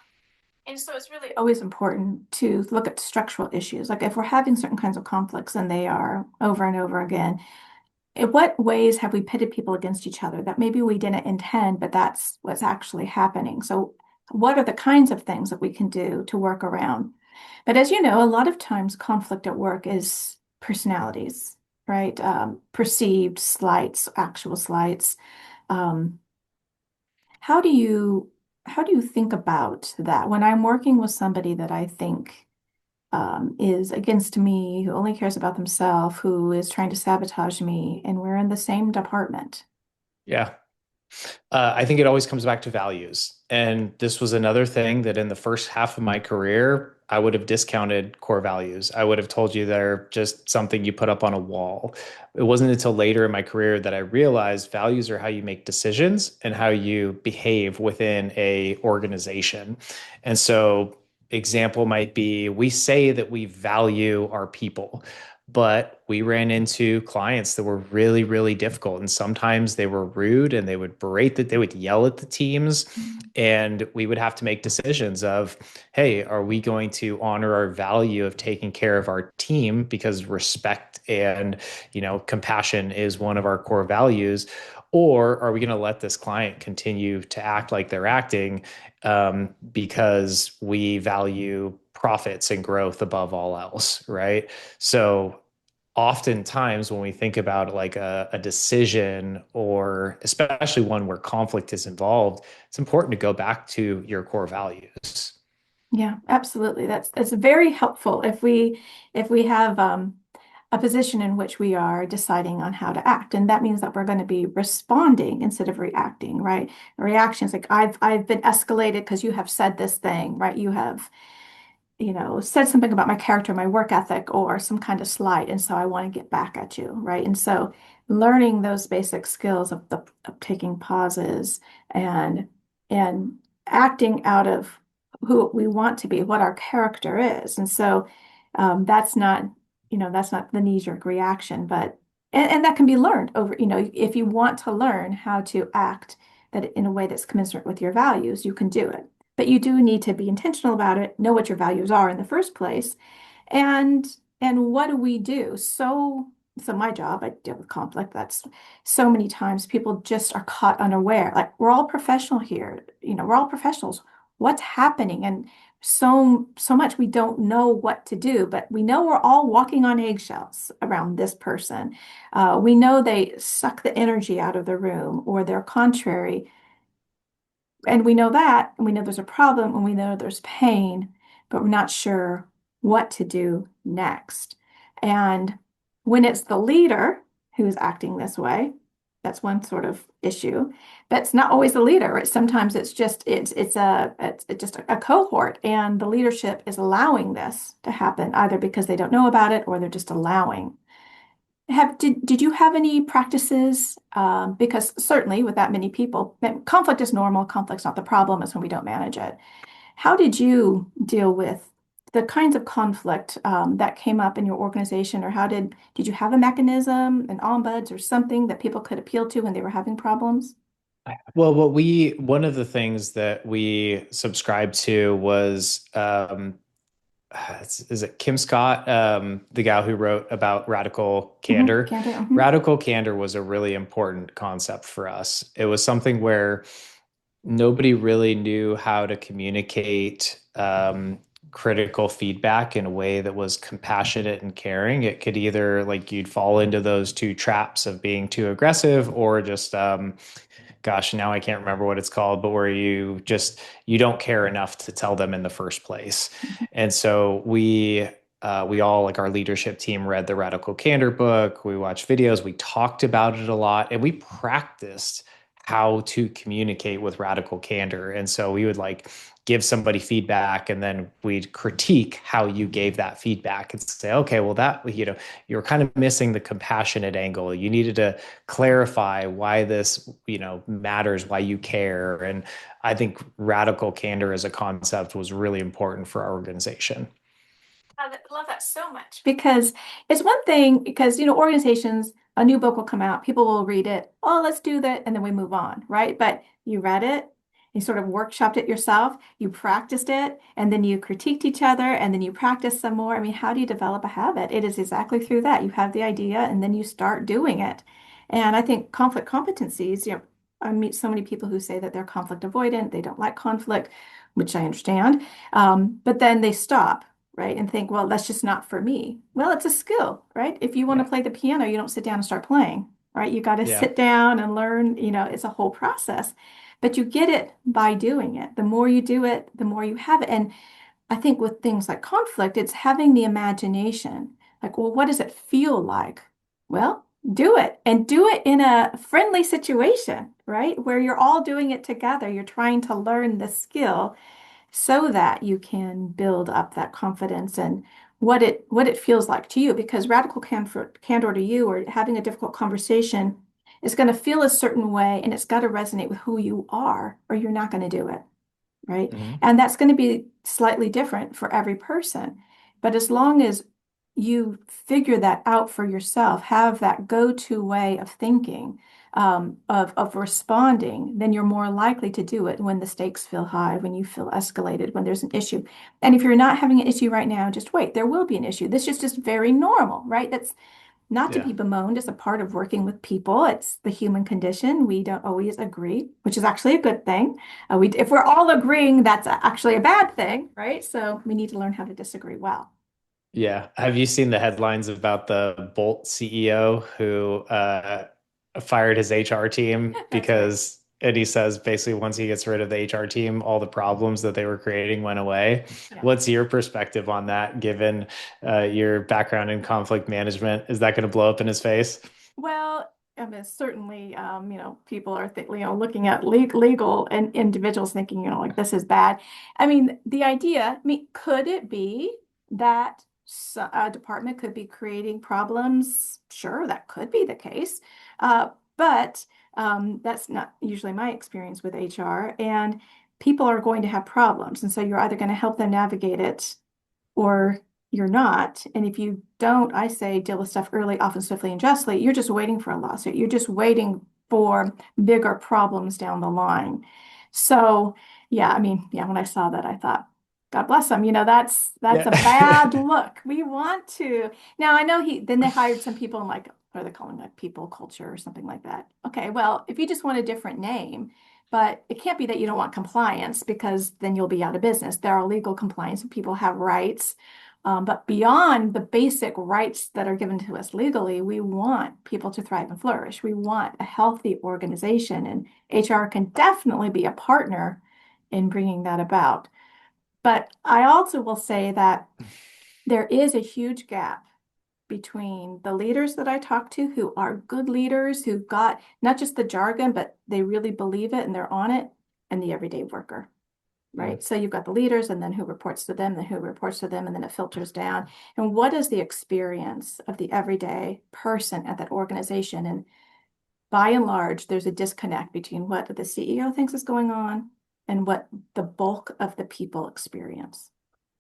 S1: And so it's really always important to look at structural issues. Like if we're having certain kinds of conflicts and they are over and over again, in what ways have we pitted people against each other that maybe we didn't intend, but that's what's actually happening? So what are the kinds of things that we can do to work around? But as you know, a lot of times conflict at work is personalities, right? Perceived slights, actual slights. Um, how do you how do you think about that when I'm working with somebody that I think is against me, who only cares about themselves, who is trying to sabotage me, and we're in the same department?
S2: Yeah. I think it always comes back to values. And this was another thing that in the first half of my career, I would have discounted core values. I would have told you they're just something you put up on a wall. It wasn't until later in my career that I realized values are how you make decisions and how you behave within a organization. And so example might be we say that we value our people, but we ran into clients that were really, really difficult. And sometimes they were rude and they would berate that they would yell at the teams. And we would have to make decisions of, hey, are we going to honor our value of taking care of our team because respect and, compassion is one of our core values? Or are we going to let this client continue to act like they're acting because we value profits and growth above all else, right? So oftentimes when we think about like a decision or especially one where conflict is involved, it's important to go back to your core values.
S1: Yeah, absolutely. That's very helpful if we have a position in which we are deciding on how to act, and that means that we're going to be responding instead of reacting, right? A reaction is like I've been escalated because you have said this thing, right? You have said something about my character, my work ethic, or some kind of slight, and so I want to get back at you, right? And so learning those basic skills of taking pauses and and acting out of who we want to be, what our character is. And so that's not, that's not the knee-jerk reaction, but and that can be learned over, if you want to learn how to act that in a way that's commensurate with your values, you can do it. But you do need to be intentional about it, know what your values are in the first place, and what do we do? So my job, I deal with conflict. That's so many times people just are caught unaware. Like we're all professional here, we're all professionals. What's happening? And so much we don't know what to do, but we know we're all walking on eggshells around this person. We know they suck the energy out of the room or they're contrary, and we know that, and we know there's a problem, and we know there's pain, but we're not sure what to do next. And when it's the leader who's acting this way, That's one sort of issue. But it's not always the leader. Sometimes it's just a cohort, and the leadership is allowing this to happen either because they don't know about it or they're just allowing. Did you have any practices? Because certainly with that many people, conflict is normal. Conflict's not the problem. It's when we don't manage it. How did you deal with the kinds of conflict that came up in your organization, or did you have a mechanism, an ombuds, or something that people could appeal to when they were having problems?
S2: Well, one of the things that we subscribed to was, is it Kim Scott, the gal who wrote about radical candor?
S1: Candor.
S2: Radical candor was a really important concept for us. It was something where nobody really knew how to communicate critical feedback in a way that was compassionate and caring. It could either, like, you'd fall into those two traps of being too aggressive or just gosh, now I can't remember what it's called, but where you don't care enough to tell them in the first place. And so we all, like our leadership team, read the Radical Candor book. We watched videos. We talked about it a lot, and we practiced how to communicate with radical candor. And so we would like give somebody feedback, and then we'd critique how you gave that feedback and say, okay, well, you're kind of missing the compassionate angle. You needed to clarify why this, matters, why you care. And I think radical candor as a concept was really important for our organization.
S1: I love that so much because it's one thing because organizations, a new book will come out, people will read it, oh, let's do that, and then we move on, right? But you read it, you sort of workshopped it yourself, you practiced it, and then you critiqued each other, and then you practice some more. I mean, how do you develop a habit? It is exactly through that. You have the idea, and then you start doing it. And I think conflict competencies, I meet so many people who say that they're conflict avoidant, they don't like conflict, which I understand. But then they stop, right? And think, well, that's just not for me. Well, it's a skill, right? If you want to
S2: Yeah.
S1: play the piano, you don't sit down and start playing, right? You got to
S2: Yeah.
S1: sit down and learn, it's a whole process. But you get it by doing it. The more you do it, the more you have it. And I think with things like conflict, it's having the imagination. Like, well, what does it feel like? Well, do it and do it in a friendly situation, right? Where you're all doing it together. You're trying to learn the skill so that you can build up that confidence and what it feels like to you. Because radical candor to you or having a difficult conversation is going to feel a certain way and it's got to resonate with who you are, or you're not going to do it, right?
S2: Mhm.
S1: And that's going to be slightly different for every person. But as long as you figure that out for yourself, have that go-to way of thinking, of responding, then you're more likely to do it when the stakes feel high, when you feel escalated, when there's an issue. And if you're not having an issue right now, just wait, there will be an issue. This is just very normal, right? That's not to
S2: Yeah.
S1: be bemoaned as a part of working with people. It's the human condition. We don't always agree, which is actually a good thing. If we're all agreeing, that's actually a bad thing, right? So we need to learn how to disagree well.
S2: Yeah. Have you seen the headlines about the Bolt CEO who fired his HR team
S1: That's right.
S2: and he says basically once he gets rid of the HR team, all the problems that they were creating went away.
S1: Yeah.
S2: What's your perspective on that, given your background in conflict management? Is that going to blow up in his face?
S1: Well, I mean, certainly, people are looking at legal and individuals thinking, like this is bad. I mean, the idea, I mean, could it be that a department could be creating problems? Sure, that could be the case. But that's not usually my experience with HR. And people are going to have problems. And so you're either going to help them navigate it or you're not. And if you don't, I say deal with stuff early, often, swiftly, and justly. You're just waiting for a lawsuit. You're just waiting for bigger problems down the line. So, yeah, I mean, yeah, when I saw that, I thought, God bless them. That's a bad
S2: Yeah.
S1: look. We want to. Now, I know then they hired some people in like, what are they calling like people culture or something like that. Okay, well, if you just want a different name, but it can't be that you don't want compliance because then you'll be out of business. There are legal compliance and people have rights. But beyond the basic rights that are given to us legally, we want people to thrive and flourish. We want a healthy organization, and HR can definitely be a partner in bringing that about. But I also will say that there is a huge gap between the leaders that I talk to who are good leaders, who've got not just the jargon, but they really believe it and they're on it, and the everyday worker,
S2: Mm.
S1: right? So you've got the leaders and then who reports to them, then who reports to them, and then it filters down. And what is the experience of the everyday person at that organization? And by and large, there's a disconnect between what the CEO thinks is going on and what the bulk of the people experience.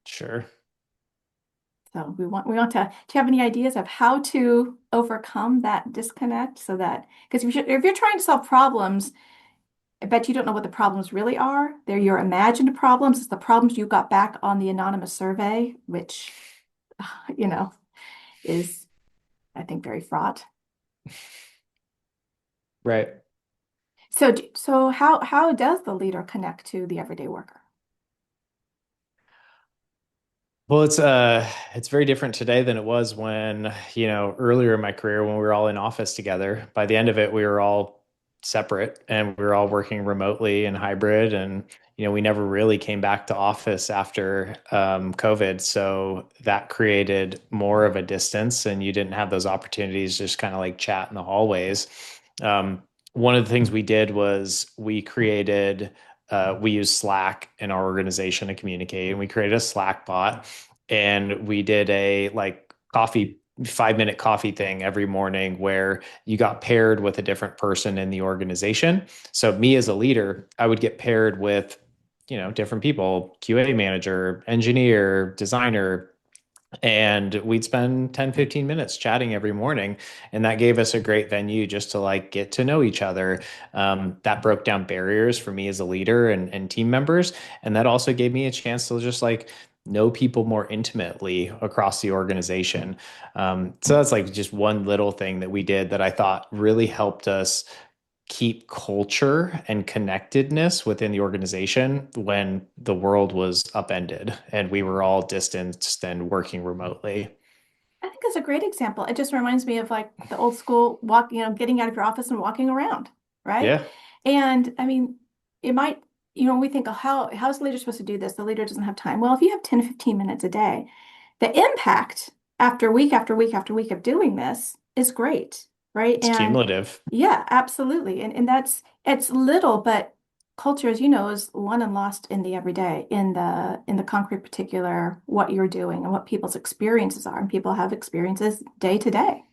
S2: Sure.
S1: So we want to, do you have any ideas of how to overcome that disconnect so that, because if you're trying to solve problems, I bet you don't know what the problems really are. They're your imagined problems. It's the problems you got back on the anonymous survey, which, you know, is, I think, very fraught.
S2: Right.
S1: So how does the leader connect to the everyday worker?
S2: Well, it's very different today than it was when, earlier in my career when we were all in office together. By the end of it, we were all separate and we were all working remotely and hybrid and we never really came back to office after COVID. So that created more of a distance and you didn't have those opportunities just kind of like chat in the hallways. Um, One of the things we did was we use Slack in our organization to communicate, and we created a Slack bot, and we did a like coffee 5 minute coffee thing every morning where you got paired with a different person in the organization. So me as a leader, I would get paired with different people, QA manager, engineer, designer, and we'd spend 10, 15 minutes chatting every morning. And that gave us a great venue just to like get to know each other. That broke down barriers for me as a leader and team members. And that also gave me a chance to just like know people more intimately across the organization. So that's like just one little thing that we did that I thought really helped us keep culture and connectedness within the organization when the world was upended and we were all distanced and working remotely.
S1: I think that's a great example. It just reminds me of like the old school walk, getting out of your office and walking around, right?
S2: Yeah,
S1: And I mean, it might, we think, oh, how's the leader supposed to do this? The leader doesn't have time. Well, if you have 10, 15 minutes a day, the impact after week after week after week of doing this is great, right?
S2: it's
S1: And
S2: cumulative.
S1: yeah, absolutely. And it's little, but culture, as you know, is won and lost in the everyday, in the concrete particular, what you're doing and what people's experiences are. And people have experiences day to day.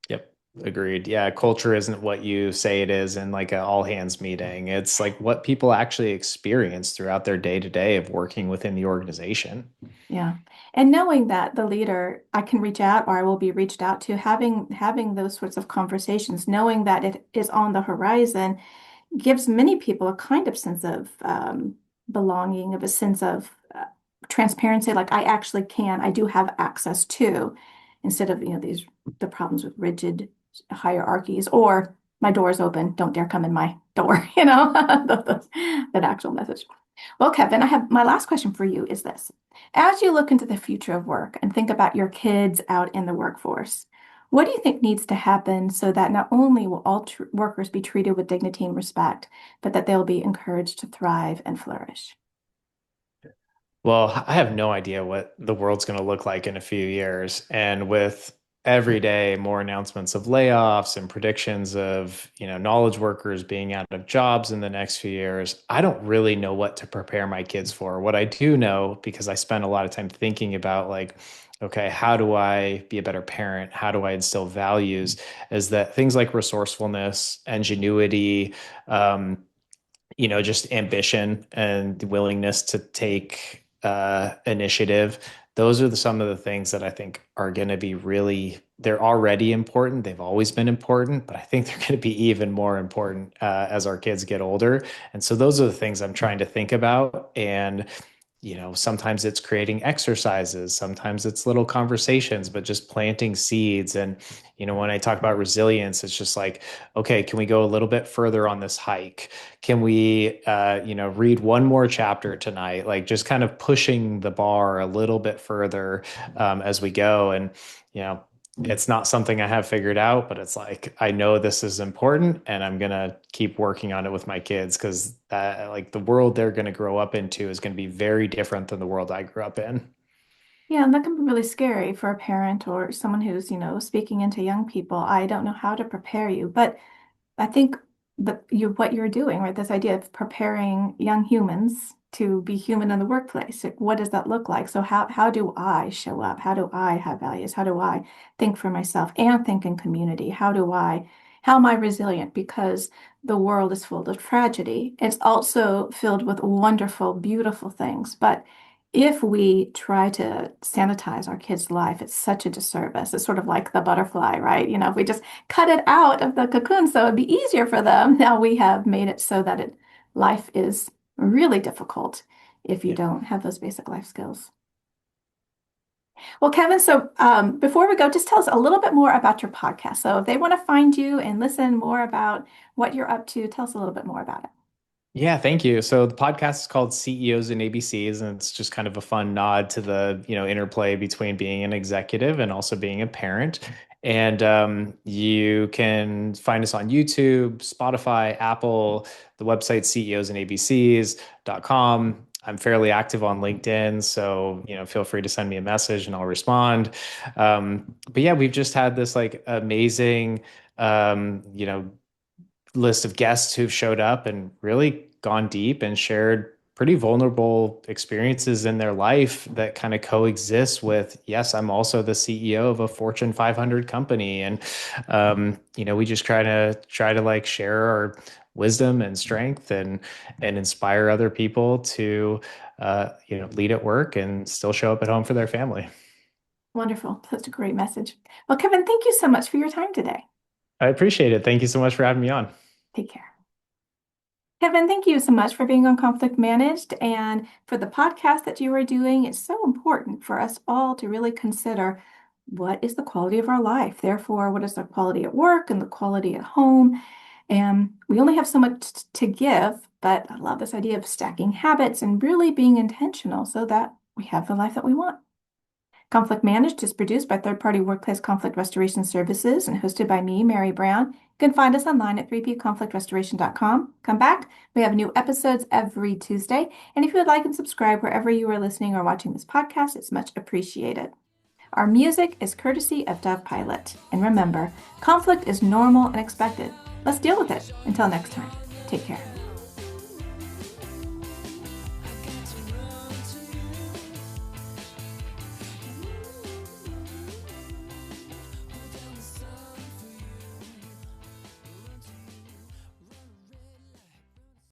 S2: Yep. Agreed. Yeah, culture isn't what you say it is in like an all hands meeting. It's like what people actually experience throughout their day to day of working within the organization.
S1: Yeah. And knowing that the leader, I can reach out or I will be reached out to, having those sorts of conversations, knowing that it is on the horizon gives many people a kind of sense of belonging, of a sense of transparency, like I do have access to, instead of, the problems with rigid hierarchies or my door is open, don't dare come in my door, that actual message. Well, Kevin, I have my last question for you is this. As you look into the future of work and think about your kids out in the workforce, what do you think needs to happen so that not only will all workers be treated with dignity and respect, but that they'll be encouraged to thrive and flourish?
S2: Well, I have no idea what the world's going to look like in a few years. And with every day more announcements of layoffs and predictions of, knowledge workers being out of jobs in the next few years, I don't really know what to prepare my kids for. What I do know, because I spend a lot of time thinking about like, okay, how do I be a better parent? How do I instill values? Is that things like resourcefulness, ingenuity, um, just ambition and the willingness to take initiative. Those are some of the things that I think are going to be they're already important. They've always been important, but I think they're going to be even more important as our kids get older. And so those are the things I'm trying to think about. And sometimes it's creating exercises, sometimes it's little conversations, but just planting seeds. And, when I talk about resilience, it's just like, okay, can we go a little bit further on this hike? Can we, read one more chapter tonight? Like just kind of pushing the bar a little bit further as we go. And, you know, it's not something I have figured out, but it's like I know this is important and I'm gonna keep working on it with my kids because like the world they're gonna grow up into is gonna be very different than the world I grew up in.
S1: Yeah, and that can be really scary for a parent or someone who's, speaking into young people. I don't know how to prepare you, but I think that what you're doing, right? This idea of preparing young humans to be human in the workplace. Like, what does that look like? So how do I show up? How do I have values? How do I think for myself and think in community? How am I resilient? Because the world is full of tragedy. It's also filled with wonderful, beautiful things. But if we try to sanitize our kids' life, it's such a disservice. It's sort of like the butterfly, right? If we just cut it out of the cocoon so it'd be easier for them. Now we have made it so that life is really difficult if you
S2: Yeah.
S1: don't have those basic life skills. Well, Kevin, so before we go, just tell us a little bit more about your podcast. So if they want to find you and listen more about what you're up to, tell us a little bit more about it.
S2: Yeah, thank you. So the podcast is called CEOs and ABCs, and it's just kind of a fun nod to the, interplay between being an executive and also being a parent. And you can find us on YouTube, Spotify, Apple, the website ceosandabcs.com. I'm fairly active on LinkedIn, so feel free to send me a message and I'll respond. But yeah, we've just had this like amazing list of guests who've showed up and really gone deep and shared pretty vulnerable experiences in their life that kind of coexist with, yes, I'm also the CEO of a Fortune 500 company. And, we just try to like share our wisdom and strength and inspire other people to, lead at work and still show up at home for their family.
S1: Wonderful. Such a great message. Well, Kevin, thank you so much for your time today.
S2: I appreciate it. Thank you so much for having me on.
S1: Take care. Kevin, thank you so much for being on Conflict Managed and for the podcast that you are doing. It's so important for us all to really consider what is the quality of our life. Therefore, what is the quality at work and the quality at home? And we only have so much to give, but I love this idea of stacking habits and really being intentional so that we have the life that we want. Conflict Managed is produced by third-party workplace conflict restoration services and hosted by me, Mary Brown. You can find us online at 3pconflictrestoration.com. Come back. We have new episodes every Tuesday. And if you would like and subscribe wherever you are listening or watching this podcast, it's much appreciated. Our music is courtesy of Dove Pilot. And remember, conflict is normal and expected. Let's deal with it. Until next time, take care.